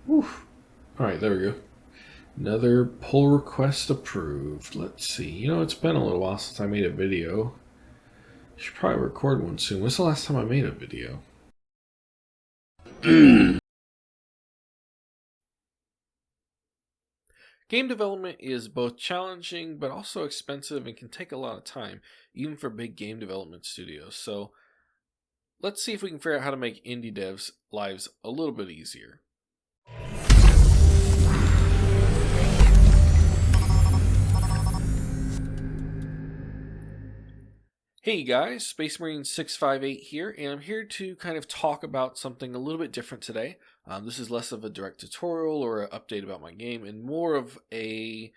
Whew. All right, there we go. Another pull request approved. Let's see. It's been a little while since I made a video. Should probably record one soon. When's the last time I made a video? Game development is both challenging but also expensive and can take a lot of time, even for big game development studios. So let's see if we can figure out how to make indie devs' lives a little bit easier. Hey guys, Space Marine 658 here, and I'm here to kind of talk about something a little bit different today. This is less of a direct tutorial or an update about my game, and more of a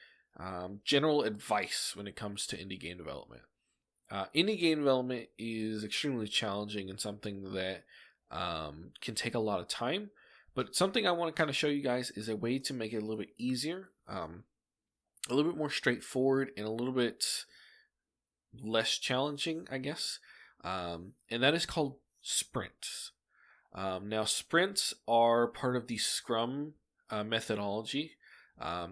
general advice when it comes to indie game development. Indie game development is extremely challenging and something that can take a lot of time, but something I want to kind of show you guys is a way to make it a little bit easier, a little bit more straightforward, and a little bit less challenging, I guess. And that is called sprints. Now, sprints are part of the scrum methodology.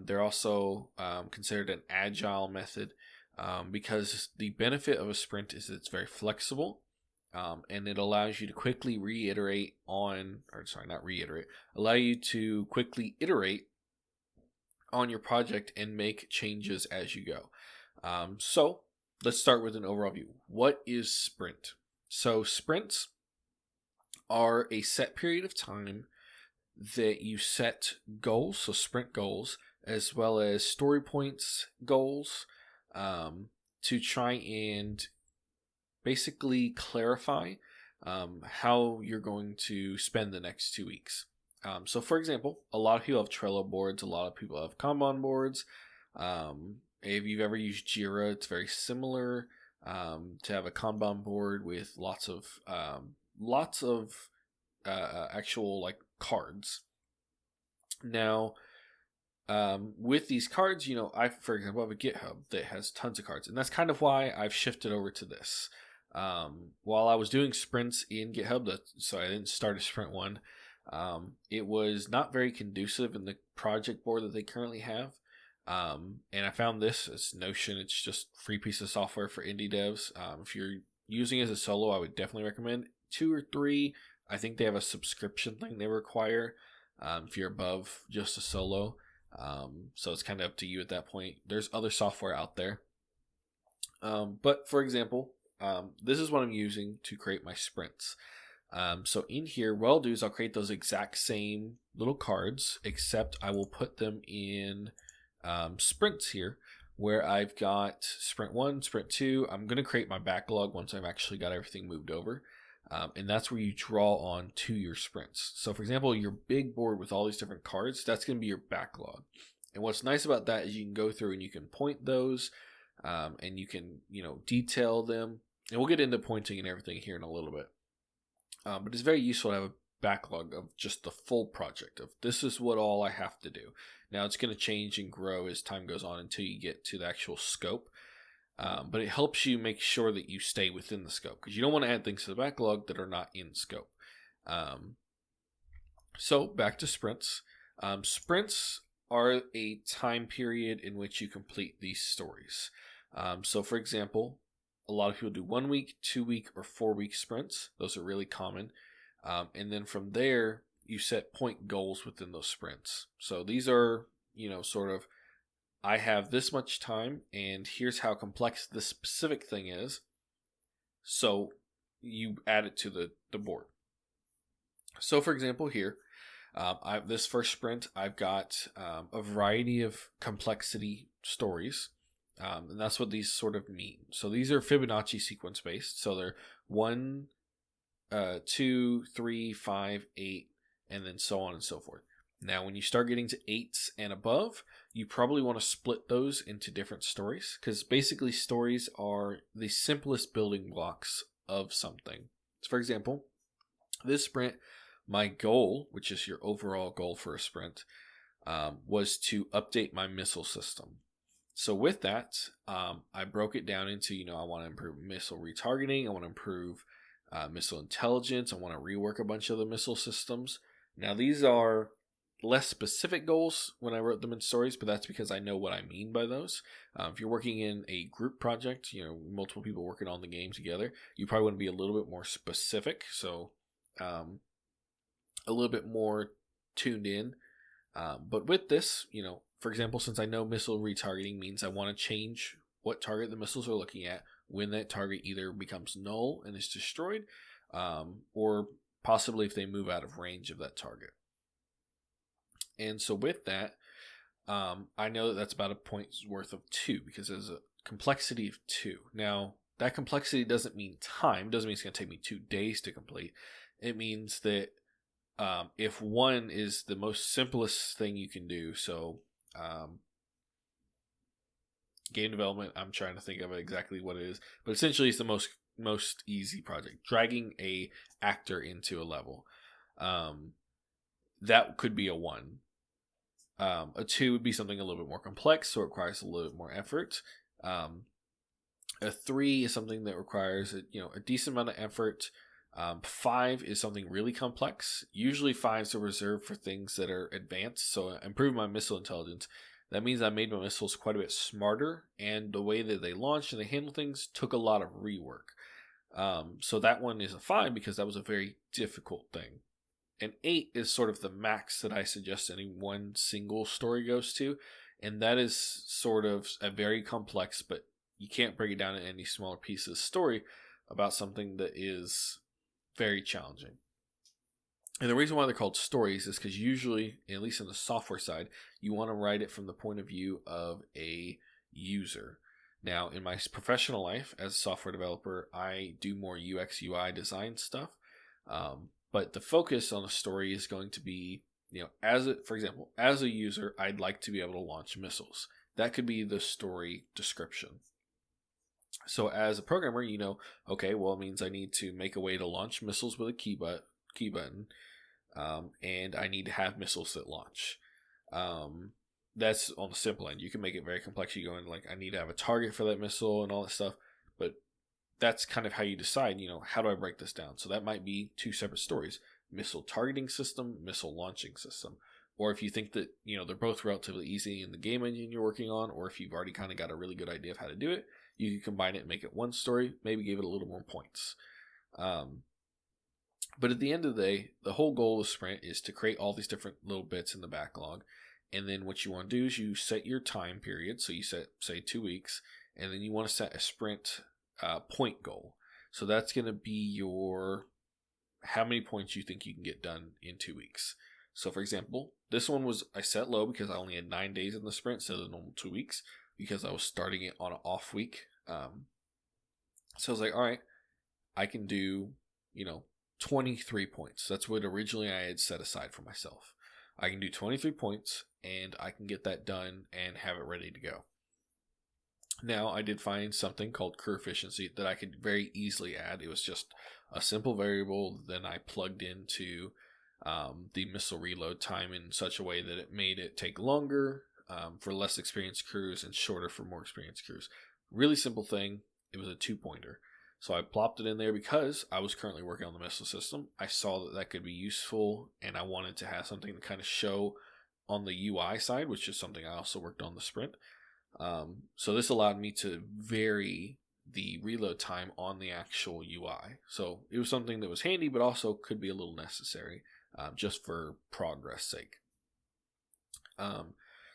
They're also considered an agile method because the benefit of a sprint is that it's very flexible. And it allows you to quickly allow you to quickly iterate on your project and make changes as you go. So let's start with an overall view. What is sprint? So sprints are a set period of time that you set goals, so sprint goals, as well as story points goals, to try and basically clarify how you're going to spend the next 2 weeks. So for example, a lot of people have Trello boards, a lot of people have Kanban boards. If you've ever used Jira, it's very similar to have a Kanban board with lots of actual like cards. Now, with these cards, I, for example, have a GitHub that has tons of cards, and that's kind of why I've shifted over to this. While I was doing sprints in GitHub, so I didn't start a sprint one. It was not very conducive in the project board that they currently have. And I found this as Notion. It's just a free piece of software for indie devs. If you're using it as a solo, I would definitely recommend 2 or 3. I think they have a subscription thing they require if you're above just a solo. So it's kind of up to you at that point. There's other software out there. But for example, this is what I'm using to create my sprints. So in here, what I'll do is I'll create those exact same little cards, except I will put them in sprints here, where I've got sprint 1, sprint 2. I'm going to create my backlog once I've actually got everything moved over. And that's where you draw on to your sprints. So for example, your big board with all these different cards, that's going to be your backlog. And what's nice about that is you can go through and you can point those, and you can, detail them. And we'll get into pointing and everything here in a little bit. But it's very useful to have a backlog of just the full project of this is what all I have to do. Now it's going to change and grow as time goes on until you get to the actual scope. But it helps you make sure that you stay within the scope because you don't want to add things to the backlog that are not in scope. So back to sprints. Sprints are a time period in which you complete these stories. So for example, a lot of people do 1 week, 2 week, or 4 week sprints. Those are really common. And then from there, you set point goals within those sprints. So these are, sort of, I have this much time, and here's how complex this specific thing is. So you add it to the board. So for example, here, this first sprint, I've got a variety of complexity stories. And that's what these sort of mean. So these are Fibonacci sequence based. So they're 1, 2, 3, 5, 8, and then so on and so forth. Now, when you start getting to 8s and above, you probably want to split those into different stories because basically stories are the simplest building blocks of something. So for example, this sprint, my goal, which is your overall goal for a sprint, was to update my missile system. So with that, I broke it down into, I want to improve missile retargeting. I want to improve missile intelligence. I want to rework a bunch of the missile systems. Now, these are less specific goals when I wrote them in stories, but that's because I know what I mean by those. If you're working in a group project, multiple people working on the game together, you probably want to be a little bit more specific. So a little bit more tuned in. But with this, for example, since I know missile retargeting means I want to change what target the missiles are looking at when that target either becomes null and is destroyed, or possibly if they move out of range of that target. And so with that, I know that that's about a point's worth of 2 because there's a complexity of 2. Now, that complexity doesn't mean time. Doesn't mean it's going to take me 2 days to complete. It means that if 1 is the most simplest thing you can do, so game development, I'm trying to think of exactly what it is, but essentially it's the most easy project. Dragging a actor into a level. That could be a 1. A 2 would be something a little bit more complex, so it requires a little bit more effort. A 3 is something that requires a decent amount of effort. 5 is something really complex. Usually 5s are reserved for things that are advanced. So improve my missile intelligence. That means I made my missiles quite a bit smarter, and the way that they launch and they handle things took a lot of rework. So that one is a 5 because that was a very difficult thing. And 8 is sort of the max that I suggest any one single story goes to. And that is sort of a very complex, but you can't break it down into any smaller pieces story about something that is very challenging. And the reason why they're called stories is because usually, at least in the software side, you want to write it from the point of view of a user. Now, in my professional life as a software developer, I do more UX UI design stuff. But the focus on a story is going to be, for example, as a user, I'd like to be able to launch missiles. That could be the story description. So as a programmer, okay, well, it means I need to make a way to launch missiles with a key button, and I need to have missiles that launch. That's on the simple end. You can make it very complex. You go in I need to have a target for that missile and all that stuff, but that's kind of how you decide, how do I break this down? So that might be 2 separate stories: missile targeting system, missile launching system. Or if you think that, they're both relatively easy in the game engine you're working on, or if you've already kind of got a really good idea of how to do it, you can combine it and make it one story, maybe give it a little more points. But at the end of the day, the whole goal of Sprint is to create all these different little bits in the backlog. And then what you want to do is you set your time period. So you set, say, 2 weeks, and then you want to set a sprint point goal. So that's going to be how many points you think you can get done in 2 weeks. So for example, this one I set low because I only had 9 days in the sprint instead of the normal 2 weeks, because I was starting it on an off week. So I was like, all right, I can do, 23 points. That's what originally I had set aside for myself. I can do 23 points and I can get that done and have it ready to go. Now, I did find something called crew efficiency that I could very easily add. It was just a simple variable that I plugged into the missile reload time in such a way that it made it take longer for less experienced crews and shorter for more experienced crews. Really simple thing. It was a 2-pointer. So I plopped it in there because I was currently working on the missile system. I saw that could be useful, and I wanted to have something to kind of show on the UI side, which is something I also worked on the sprint. So this allowed me to vary the reload time on the actual UI. So it was something that was handy, but also could be a little necessary just for progress sake.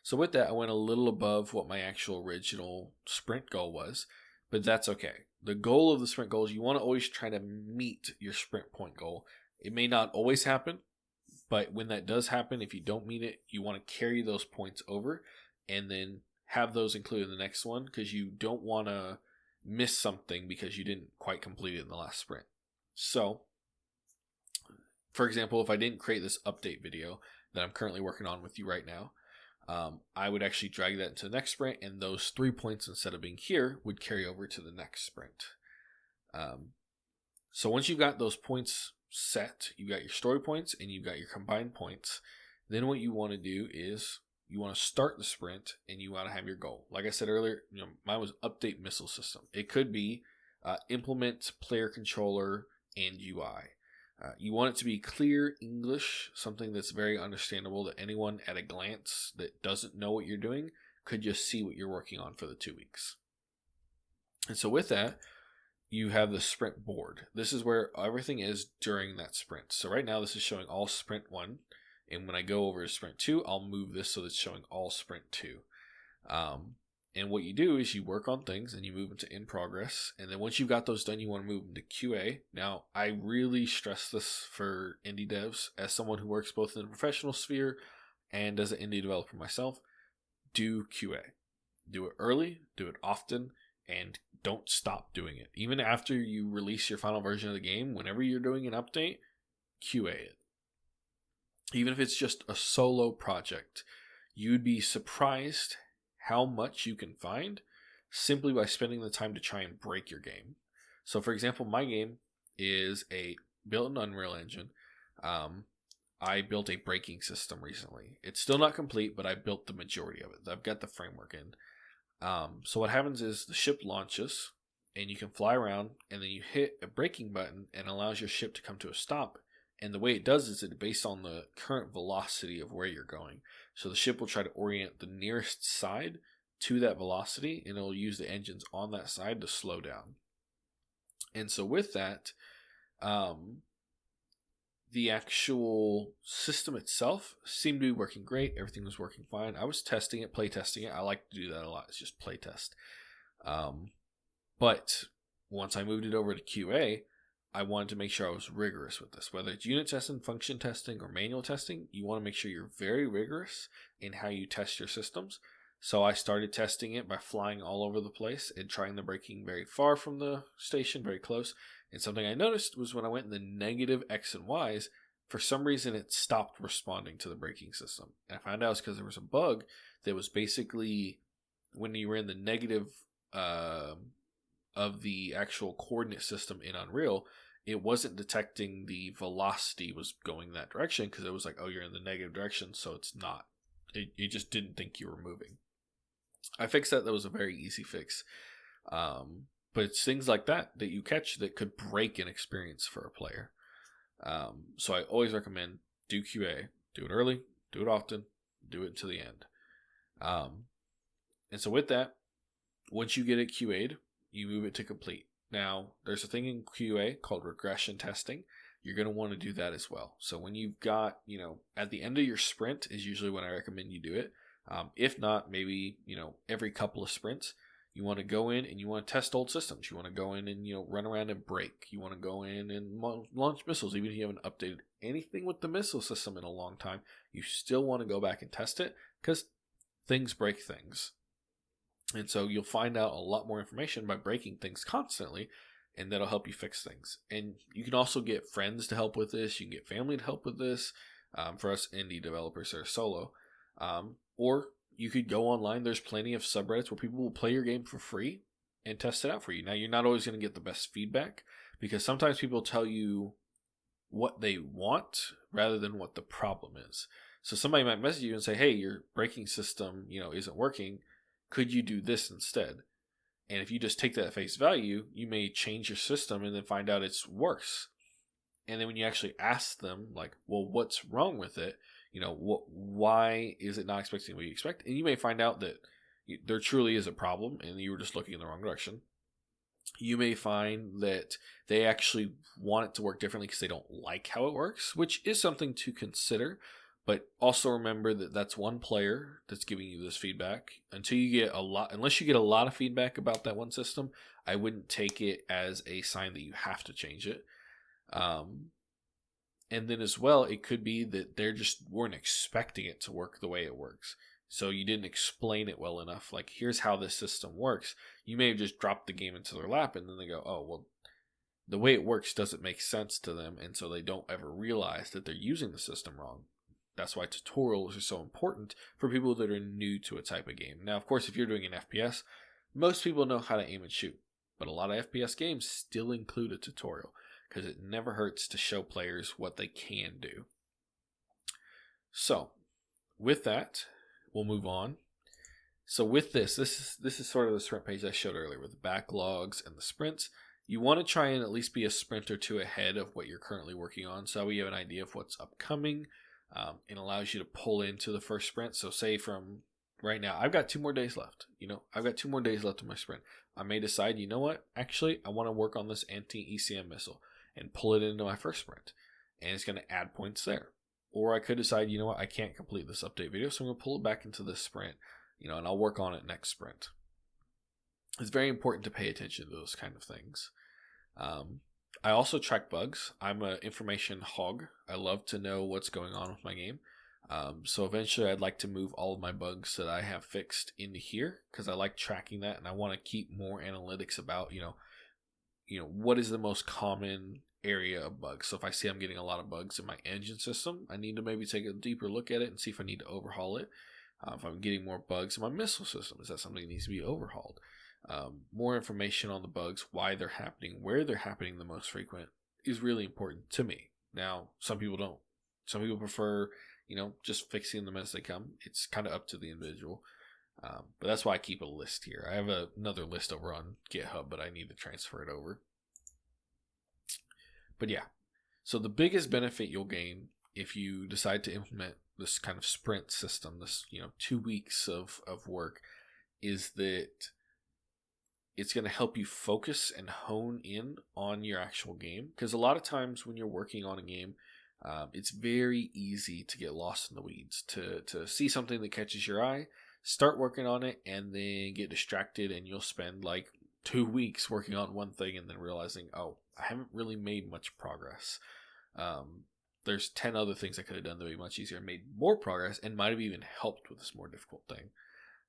So with that, I went a little above what my actual original sprint goal was, but that's okay. The goal of the sprint goal is you want to always try to meet your sprint point goal. It may not always happen, but when that does happen, if you don't meet it, you want to carry those points over and then have those included in the next one, because you don't want to miss something because you didn't quite complete it in the last sprint. So, for example, if I didn't create this update video that I'm currently working on with you right now, I would actually drag that into the next sprint, and those 3 points, instead of being here, would carry over to the next sprint. So once you've got those points set, you've got your story points and you've got your combined points, then what you want to do is you want to start the sprint and you want to have your goal. Like I said earlier, mine was update missile system. It could be implement player controller and UI. You want it to be clear English, something that's very understandable that anyone at a glance that doesn't know what you're doing could just see what you're working on for the 2 weeks. And so with that, you have the sprint board. This is where everything is during that sprint. So right now this is showing all sprint 1. And when I go over to sprint 2, I'll move this so that it's showing all sprint 2. And what you do is you work on things and you move into in progress. And then once you've got those done, you want to move into QA. Now, I really stress this for indie devs as someone who works both in the professional sphere and as an indie developer myself. Do QA. Do it early, do it often, and don't stop doing it. Even after you release your final version of the game, whenever you're doing an update, QA it. Even if it's just a solo project, you'd be surprised how much you can find simply by spending the time to try and break your game. So for example, my game is built in Unreal Engine. I built a braking system recently. It's still not complete, but I built the majority of it. I've got the framework in. So what happens is the ship launches and you can fly around, and then you hit a braking button and allows your ship to come to a stop. And the way it does is it's based on the current velocity of where you're going. So the ship will try to orient the nearest side to that velocity, and it'll use the engines on that side to slow down. And so with that, the actual system itself seemed to be working great. Everything was working fine. I was testing it, play testing it. I like to do that a lot. It's just play test. But once I moved it over to QA, I wanted to make sure I was rigorous with this. Whether it's unit testing, function testing, or manual testing, you want to make sure you're very rigorous in how you test your systems. So I started testing it by flying all over the place and trying the braking very far from the station, very close. And something I noticed was when I went in the negative X and Y's, for some reason it stopped responding to the braking system. And I found out it's because there was a bug that was basically when you were in the negative of the actual coordinate system in Unreal, it wasn't detecting the velocity was going that direction because it was like, oh, you're in the negative direction, so it's not. It just didn't think you were moving. I fixed that. That was a very easy fix. But it's things like that you catch that could break an experience for a player. So I always recommend do QA. Do it early, do it often, do it to the end. And so with that, once you get it QA'd, you move it to complete. Now, there's a thing in QA called regression testing. You're going to want to do that as well. So when you've got, at the end of your sprint is usually when I recommend you do it. If not, maybe, every couple of sprints, you want to go in and you want to test old systems. You want to go in and, run around and break. You want to go in and launch missiles. Even if you haven't updated anything with the missile system in a long time, you still want to go back and test it because things break things. And so you'll find out a lot more information by breaking things constantly, and that'll help you fix things. And you can also get friends to help with this. You can get family to help with this. For us indie developers that are solo. Or you could go online. There's plenty of subreddits where people will play your game for free and test it out for you. Now, you're not always going to get the best feedback because sometimes people tell you what they want rather than what the problem is. So somebody might message you and say, hey, your braking system, isn't working. Could you do this instead? And if you just take that at face value, you may change your system and then find out it's worse. And then when you actually ask them, like, well, what's wrong with it? Why is it not expecting what you expect? And you may find out that there truly is a problem and you were just looking in the wrong direction. You may find that they actually want it to work differently because they don't like how it works, which is something to consider. But also remember that that's one player that's giving you this feedback. Unless you get a lot of feedback about that one system, I wouldn't take it as a sign that you have to change it. And then as well, it could be that they just weren't expecting it to work the way it works. So you didn't explain it well enough. Like, here's how this system works. You may have just dropped the game into their lap and then they go, oh, well, the way it works doesn't make sense to them. And so they don't ever realize that they're using the system wrong. That's why tutorials are so important for people that are new to a type of game. Now, of course, if you're doing an FPS, most people know how to aim and shoot. But a lot of FPS games still include a tutorial because it never hurts to show players what they can do. So, with that, we'll move on. So with this is sort of the sprint page I showed earlier with the backlogs and the sprints. You want to try and at least be a sprint or two ahead of what you're currently working on, so we have an idea of what's upcoming. It allows you to pull into the first sprint. So say from right now, I've got 2 more days left. I've got 2 more days left in my sprint. I may decide, you know what, actually, I want to work on this anti-ECM missile and pull it into my first sprint. And it's going to add points there. Or I could decide, you know what, I can't complete this update video, so I'm going to pull it back into this sprint, and I'll work on it next sprint. It's very important to pay attention to those kind of things. I also track bugs. I'm an information hog. I love to know what's going on with my game. So eventually I'd like to move all of my bugs that I have fixed into here because I like tracking that, and I want to keep more analytics about, what is the most common area of bugs. So if I see I'm getting a lot of bugs in my engine system, I need to maybe take a deeper look at it and see if I need to overhaul it. If I'm getting more bugs in my missile system, is that something that needs to be overhauled? More information on the bugs, why they're happening, where they're happening the most frequent is really important to me. Now, some people don't. Some people prefer, just fixing them as they come. It's kind of up to the individual. But that's why I keep a list here. I have another list over on GitHub, but I need to transfer it over. But yeah, so the biggest benefit you'll gain if you decide to implement this kind of sprint system, this 2 weeks of work, is that it's going to help you focus and hone in on your actual game. Because a lot of times when you're working on a game, it's very easy to get lost in the weeds, to see something that catches your eye, start working on it, and then get distracted, and you'll spend like 2 weeks working on one thing and then realizing, oh, I haven't really made much progress. There's 10 other things I could have done to be much easier and made more progress and might have even helped with this more difficult thing.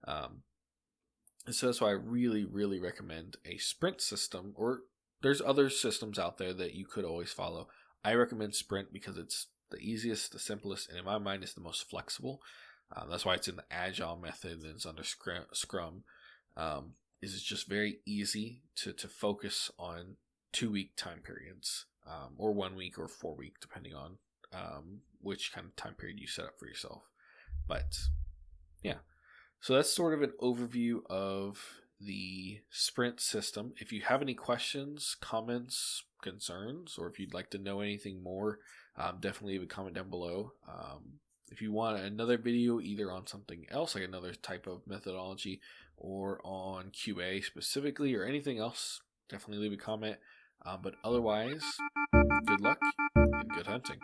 And so that's why I really, really recommend a sprint system, or there's other systems out there that you could always follow. I recommend sprint because it's the easiest, the simplest, and in my mind, it's the most flexible. That's why it's in the agile method and it's under scrum. It's just very easy to focus on 2-week time periods, or 1 week or 4 week, depending on which kind of time period you set up for yourself. But yeah, so that's sort of an overview of the sprint system. If you have any questions, comments, concerns, or if you'd like to know anything more, definitely leave a comment down below. If you want another video either on something else, like another type of methodology, or on QA specifically, or anything else, definitely leave a comment. But otherwise, good luck and good hunting.